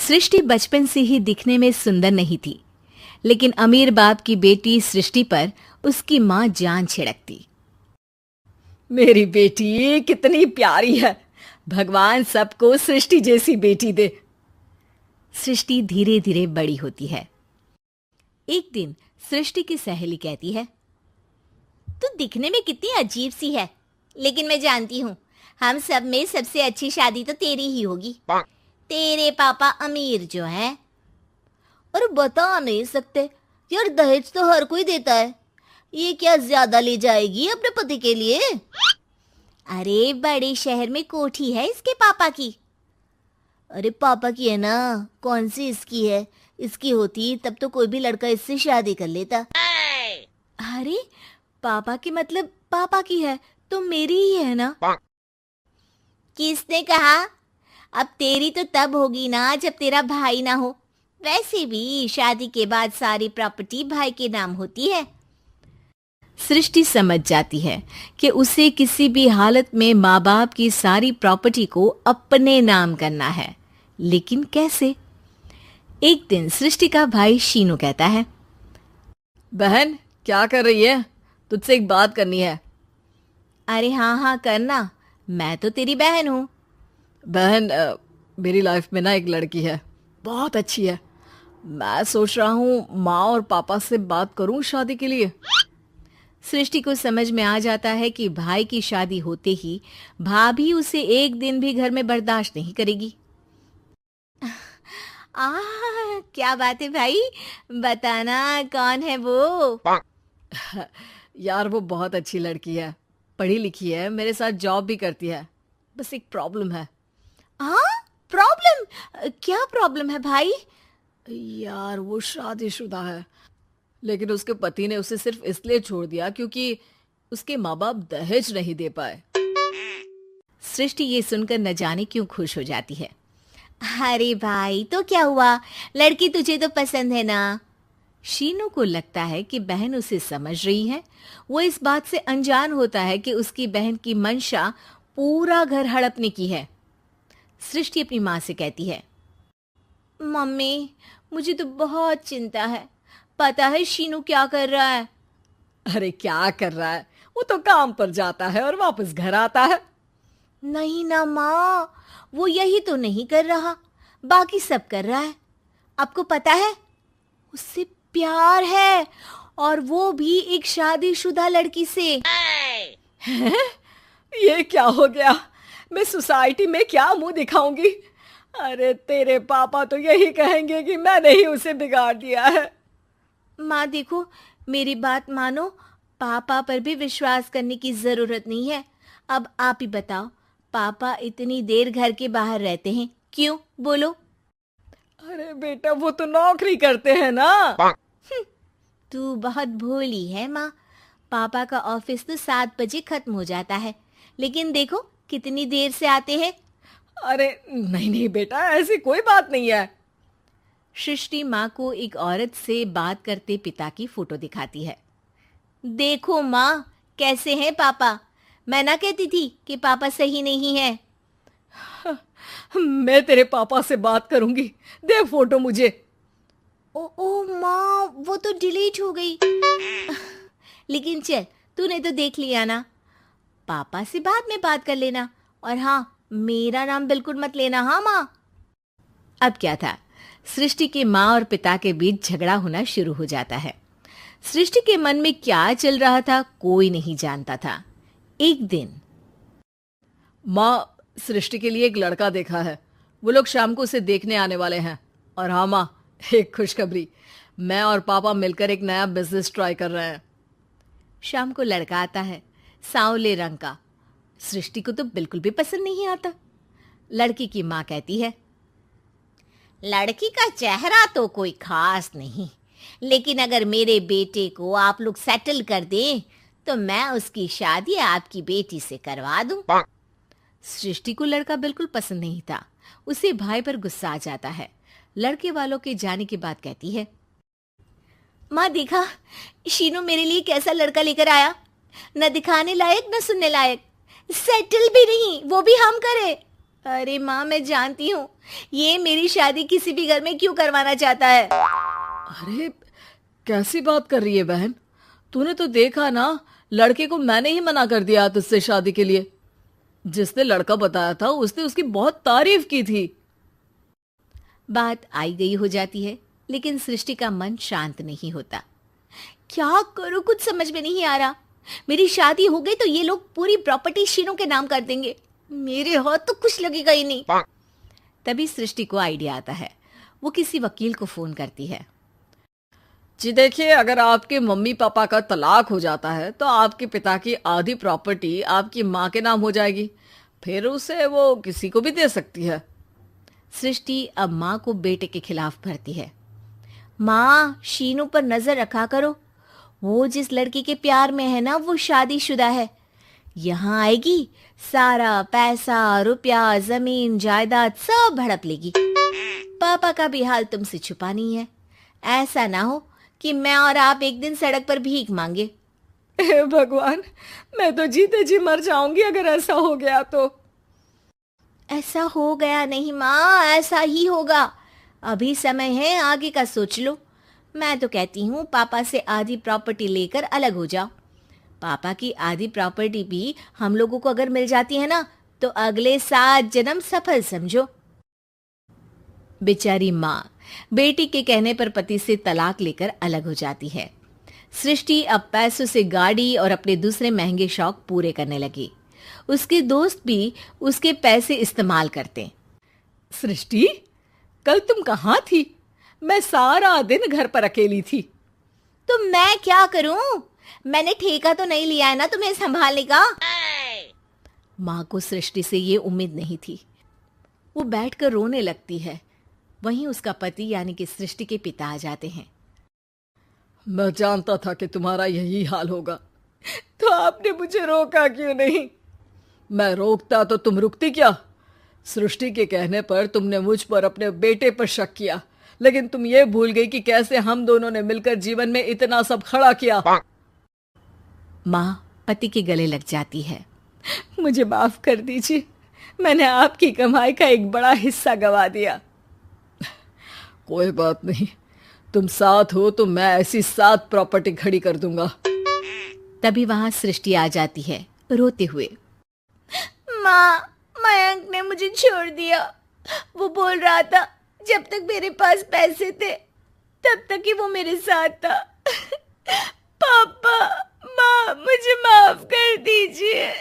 सृष्टि बचपन से ही दिखने में सुंदर नहीं थी, लेकिन अमीर बाप की बेटी सृष्टि पर उसकी माँ जान छिड़कती। मेरी बेटी कितनी प्यारी है, भगवान सबको सृष्टि जैसी बेटी दे। सृष्टि धीरे धीरे बड़ी होती है। एक दिन सृष्टि की सहेली कहती है, तू दिखने में कितनी अजीब सी है, लेकिन मैं जानती हूँ हम सब में सबसे अच्छी शादी तो तेरी ही होगी। तेरे पापा अमीर जो हैं। और बता नहीं सकते यार, दहेज तो हर कोई देता है, ये क्या ज्यादा ले जाएगी अपने पति के लिए? अरे बड़े शहर में कोठी है इसके पापा की। अरे पापा की है ना, कौन सी इसकी है? इसकी होती तब तो कोई भी लड़का इससे शादी कर लेता। अरे पापा की मतलब पापा की है तो मेरी ही है ना? किसने कहा? अब तेरी तो तब होगी ना जब तेरा भाई ना हो। वैसे भी शादी के बाद सारी प्रॉपर्टी भाई के नाम होती है। सृष्टि समझ जाती है कि उसे किसी भी हालत में माँ बाप की सारी प्रॉपर्टी को अपने नाम करना है, लेकिन कैसे? एक दिन सृष्टि का भाई शीनू कहता है, बहन क्या कर रही है? तुझसे एक बात करनी है। अरे हाँ हाँ करना, मैं तो तेरी बहन हूँ। बहन मेरी लाइफ में ना एक लड़की है, बहुत अच्छी है। मैं सोच रहा हूँ माँ और पापा से बात करूँ शादी के लिए। सृष्टि को समझ में आ जाता है कि भाई की शादी होते ही भाभी उसे एक दिन भी घर में बर्दाश्त नहीं करेगी। क्या बात है भाई, बताना कौन है वो? यार वो बहुत अच्छी लड़की है, पढ़ी लिखी है, मेरे साथ जॉब भी करती है। बस एक प्रॉब्लम है। प्रॉब्लम? क्या प्रॉब्लम है भाई? यार वो शादीशुदा है, लेकिन उसके पति ने उसे सिर्फ इसलिए छोड़ दिया क्योंकि उसके माँ बाप दहेज नहीं दे पाए। सृष्टि ये सुनकर न जाने क्यों खुश हो जाती है। अरे भाई तो क्या हुआ, लड़की तुझे तो पसंद है ना? शीनू को लगता है कि बहन उसे समझ रही है। वो इस बात से अनजान होता है कि उसकी बहन की मंशा पूरा घर हड़पने की है। सृष्टि अपनी माँ से कहती है, मम्मी मुझे तो बहुत चिंता है, पता है शीनू क्या कर रहा है? अरे क्या कर रहा है, वो तो काम पर जाता है और वापस घर आता है। नहीं ना माँ, वो यही तो नहीं कर रहा, बाकी सब कर रहा है। आपको पता है उससे प्यार है, और वो भी एक शादीशुदा लड़की से। हैं? ये क्या हो गया? मैं सोसाइटी में क्या मुंह दिखाऊंगी? अरे तेरे पापा तो यही कहेंगे कि मैंने ही उसे बिगाड़ दिया है। माँ देखो, मेरी बात मानो, पापा पर भी विश्वास करने की जरूरत नहीं है। अब आप ही बताओ, पापा इतनी देर घर के बाहर रहते हैं क्यों? बोलो। अरे बेटा वो तो नौकरी करते हैं ना। तू बहुत भोली है माँ, पापा का ऑफिस तो 7 बजे खत्म हो जाता है, लेकिन देखो कितनी देर से आते हैं। अरे नहीं नहीं बेटा, ऐसी कोई बात नहीं है। सृष्टि माँ को एक औरत से बात करते पिता की फोटो दिखाती है। देखो माँ, कैसे हैं पापा? मैं ना कहती थी कि पापा सही नहीं है। मैं तेरे पापा से बात करूंगी, दे फोटो मुझे। ओ माँ, वो तो डिलीट हो गई। लेकिन चल, तूने तो देख लिया ना, पापा से बाद में बात कर लेना। और हाँ, मेरा नाम बिल्कुल मत लेना। हाँ माँ। अब क्या था, सृष्टि के माँ और पिता के बीच झगड़ा होना शुरू हो जाता है। सृष्टि के मन में क्या चल रहा था कोई नहीं जानता था। एक दिन, माँ सृष्टि के लिए एक लड़का देखा है, वो लोग शाम को उसे देखने आने वाले हैं। और हाँ माँ, एक खुशखबरी, मैं और पापा मिलकर एक नया बिजनेस ट्राई कर रहे हैं। शाम को लड़का आता है, सांवले रंग का। सृष्टि को तो बिल्कुल भी पसंद नहीं आता। लड़की की माँ कहती है, लड़की का चेहरा तो कोई खास नहीं, लेकिन अगर मेरे बेटे को आप लोग सेटल कर दें तो मैं उसकी शादी आपकी बेटी से करवा दूं। सृष्टि को लड़का बिल्कुल पसंद नहीं था। उसे भाई पर गुस्सा आ जाता है। लड़के वालों के जाने के बाद कहती है, माँ देखा, शीनू मेरे लिए कैसा लड़का लेकर आया, न दिखाने लायक न सुनने लायक, सेटल भी नहीं, वो भी हम करे। अरे माँ, मैं जानती हूँ ये मेरी शादी किसी भी घर में क्यों करवाना चाहता है। अरे कैसी बात कर रही है बहन? तूने तो देखा ना, लड़के को मैंने ही मना कर दिया तुझसे शादी के लिए। जिसने लड़का बताया था उसने उसकी बहुत तारीफ की थी। बात आई गई हो जाती है, लेकिन सृष्टि का मन शांत नहीं होता। क्या करूं, कुछ समझ में नहीं आ रहा। मेरी शादी हो गई तो ये लोग पूरी प्रॉपर्टी शीनू के नाम कर देंगे, मेरे हाथ तो कुछ लगेगा ही नहीं। तभी सृष्टि को आइडिया आता है। वो किसी वकील को फोन करती है। जी देखिए, अगर आपके मम्मी पापा का तलाक हो जाता है तो आपके पिता की आधी प्रॉपर्टी आपकी माँ के नाम हो जाएगी, फिर उसे वो किसी को भी दे सकती है। सृष्टि अब माँ को बेटे के खिलाफ भरती है। माँ, शीनू पर नजर रखा करो, वो जिस लड़की के प्यार में है ना वो शादीशुदा है। यहाँ आएगी, सारा पैसा रुपया जमीन जायदाद सब हड़प लेगी। पापा का भी हाल तुमसे छुपा नहीं है। ऐसा ना हो कि मैं और आप एक दिन सड़क पर भीख मांगे। हे भगवान, मैं तो जीते जी मर जाऊंगी अगर ऐसा हो गया तो। ऐसा हो गया नहीं माँ, ऐसा ही होगा। अभी समय है, आगे का सोच लो। मैं तो कहती हूँ पापा से आधी प्रॉपर्टी लेकर अलग हो जाओ। पापा की आधी प्रॉपर्टी भी हम लोगों को अगर मिल जाती है ना तो अगले 7 जन्म सफल समझो। बेचारी माँ बेटी के कहने पर पति से तलाक लेकर अलग हो जाती है। सृष्टि अब पैसों से गाड़ी और अपने दूसरे महंगे शौक पूरे करने लगी। उसके दोस्त भी उसके पैसे इस्तेमाल करते। सृष्टि, कल तुम कहाँ थी? मैं सारा दिन घर पर अकेली थी। तो मैं क्या करूं? मैंने ठेका तो नहीं लिया है ना तुम्हें संभालने का। माँ को सृष्टि से ये उम्मीद नहीं थी। वो बैठकर रोने लगती है। वहीं उसका पति यानी कि सृष्टि के पिता आ जाते हैं। मैं जानता था कि तुम्हारा यही हाल होगा, तो आपने मुझे रोका क्यों नहीं? मैं रोकता तो तुम रुकती क्या? सृष्टि के कहने पर तुमने मुझ पर अपने बेटे पर शक किया, लेकिन तुम ये भूल गई कि कैसे हम दोनों ने मिलकर जीवन में इतना सब खड़ा किया। माँ पति के गले लग जाती है। मुझे माफ कर दीजिए, मैंने आपकी कमाई का एक बड़ा हिस्सा गवा दिया। कोई बात नहीं, तुम साथ हो तो मैं ऐसी 7 प्रॉपर्टी खड़ी कर दूंगा। तभी वहां सृष्टि आ जाती है रोते हुए। माँ, मयंक ने मुझे छोड़ दिया। वो बोल रहा था जब तक मेरे पास पैसे थे तब तक ही वो मेरे साथ था। पापा, माँ, मुझे माफ कर दीजिए।